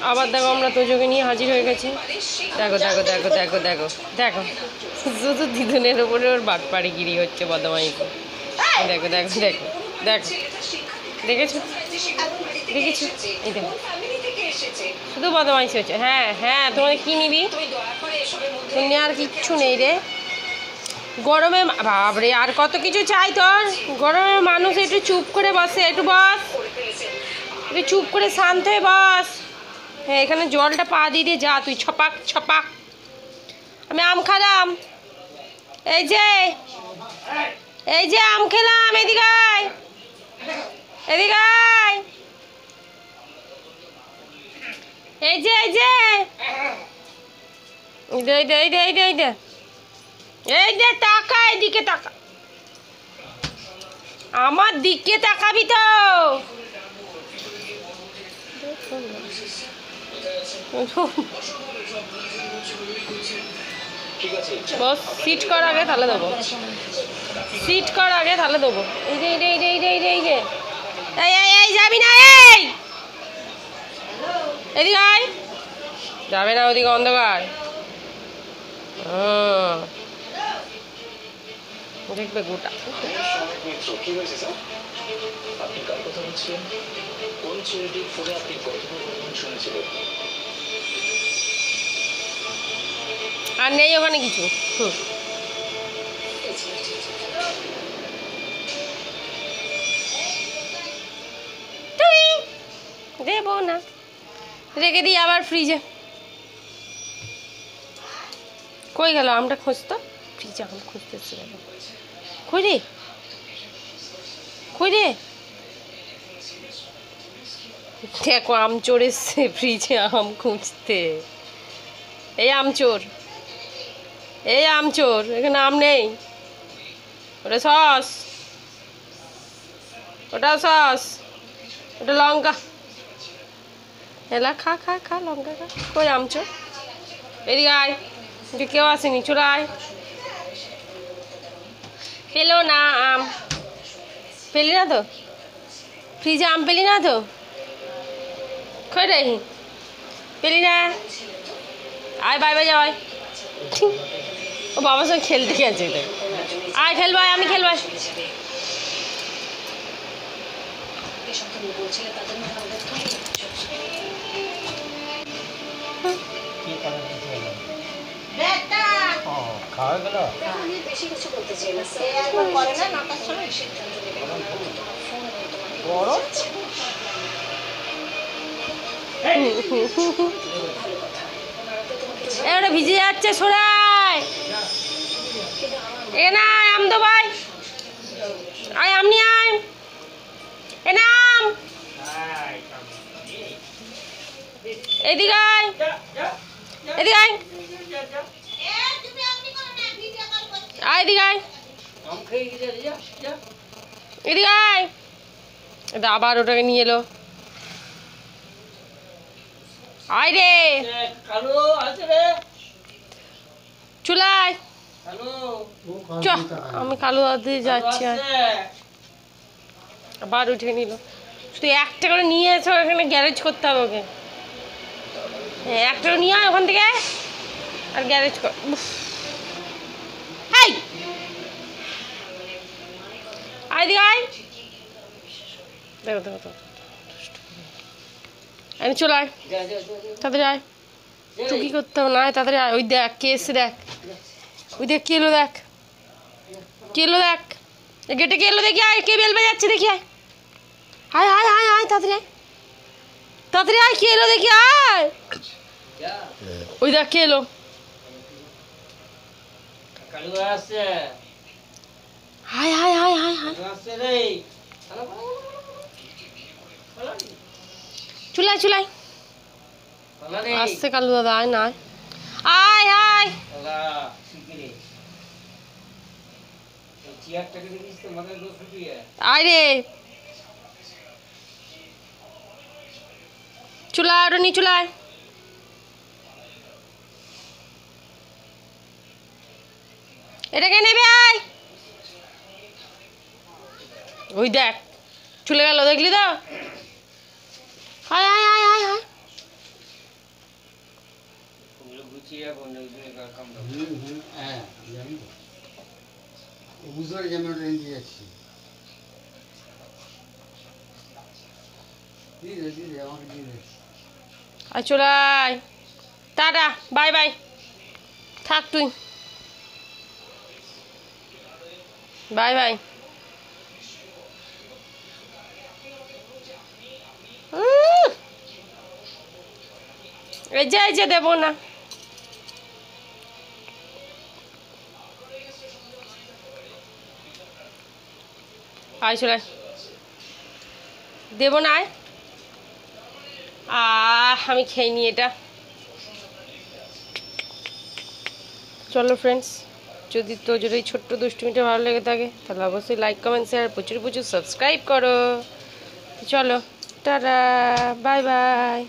আবার দেখো আমরা তোজোকে নিয়ে হাজির হয়ে গেছি। দেখো দেখো দেখো দেখো দেখো দেখো শুধু দিদুনের ওপরে ওর বাটপাড়িগিরি হচ্ছে বদমাইশি। দেখো দেখো দেখো দেখো দেখেছো দেখেছো এই দেখো শুধু বদমাইশি হচ্ছে। হ্যাঁ হ্যাঁ তোমাদের কী নিবি? তুমি আর কিচ্ছু নেই রে গরমে। বাবরে আর কত কিছু চাই তোর? গরমে মানুষ একটু চুপ করে বসে, একটু বস, একটু চুপ করে শান্ত হয়ে বস। হ্যাঁ এখানে জলটা পা দিয়ে দিয়ে যা তুই, ছপাক ছপাক। আমি আম খেলাম, এই যে এই যে আম খেলাম, এদিকে আয় এদিকে আয়, এই যে এই যে এই দে এই দে এই দে এই দে এই দে এই দে, তাকা এদিকে তাকা, আমার দিকে তাকাবি তো। বস সিট কর আগে তাহলে দেবো, সিট কর আগে তাহলে দেবো। এই যে এই যে এই যে এই যে এই যে এই যে এই এই এই যাবি না, এই এদিকে আয়, যাবে না ওদিকে অন্ধকার। দেখবে গোটা আর নেই ওখানে কিছু। দেবো না, রেখে দিই আবার ফ্রিজে। কই গেল আমটা? খুঁজতো ফ্রিজে আম খুঁজতেছি, কই রে কই রে? দেখো আম চোর এসছে ফ্রিজে আম খুঁজতে। এই আম চোর, এই আম চোর, এখানে আম নেই। ওটা সস, ওটা সস, ওটা লঙ্কা। এলা খা খা খা লঙ্কা খা। কই আম চোর? এদিকে আয়, যে কেউ আসেনি, চলে আয়। পেলো না আম, পেলি না তো ফ্রিজে আম, পেলি না তো? কই রে পেলি না? আয় বাই বাই যাওয়াই, ও বাবার সঙ্গে খেলতে গেছে। আয় খেলবাই, আমি খেলবাই। খাওয়া গেল ওটা ভিজে যাচ্ছে, সরাই এ না আম তো ভাই, আয় আম নিয়ে আয়, এ না আম, এদিকে আয় এদিকে আয়, আয় এদিকে আয় এদিকে আয়। এটা আবার ওটাকে নিয়ে এলো, আয় রে চুলায় চ, আমি কালু দিয়ে যাচ্ছি। আবার উঠে নিল, শুধু একটা করে নিয়ে এসো, এখানে গ্যারেজ করতে হবে ওকে। হ্যাঁ একটা করে নিয়ে আয় ওখান থেকে আর গ্যারেজ কর। এই আয় দিকে আয়, দেখো দেখো তো আমি চলে আয়, তাড়াতাড়ি আয়, টুকি করতে হবে না, তাড়াতাড়ি আয়। ওই দেখ কে এসছে, দেখ ওই দেখ কে এলো, দেখ কে এলো, দেখ গেটে কে এলো, দেখি আয়, কে বেল বাজাচ্ছে দেখি, আয় আয় আয় আয় আয় তাড়াতাড়ি আয়, তাড়াতাড়ি আয়, কে এলো দেখি আয়। ওই দেখ কে এলো, হায় হায় হায় হায় হায়, চুলাই চুলাই আসছে কালু দাদা, আয় না আয় আয়, আয় রে চুলা ওটা নি চুলায়। এটাকে নেবে আয়, ওই দেখ চলে গেল, দেখলি তো? আয় আয় আয় আয় আয়, হ্যাঁ জানি তো বুঝতে পারি আমি ওটা নিয়ে যাচ্ছি দিয়ে দে আমাকে দিয়ে দে আর চলে আয় টাটা বাই বাই থাক তুই বাই বাই এই যে দেবো না আয় চলে দেবো না আয় আমি খেয়ে নি এটা চলো ফ্রেন্ডস যদি তোদের এই ছোট্ট দুষ্টুমিটা ভালো লেগে থাকে তাহলে অবশ্যই লাইক কমেন্ট শেয়ার প্রচুর সাবস্ক্রাইব করো চলো টাটা বাই বাই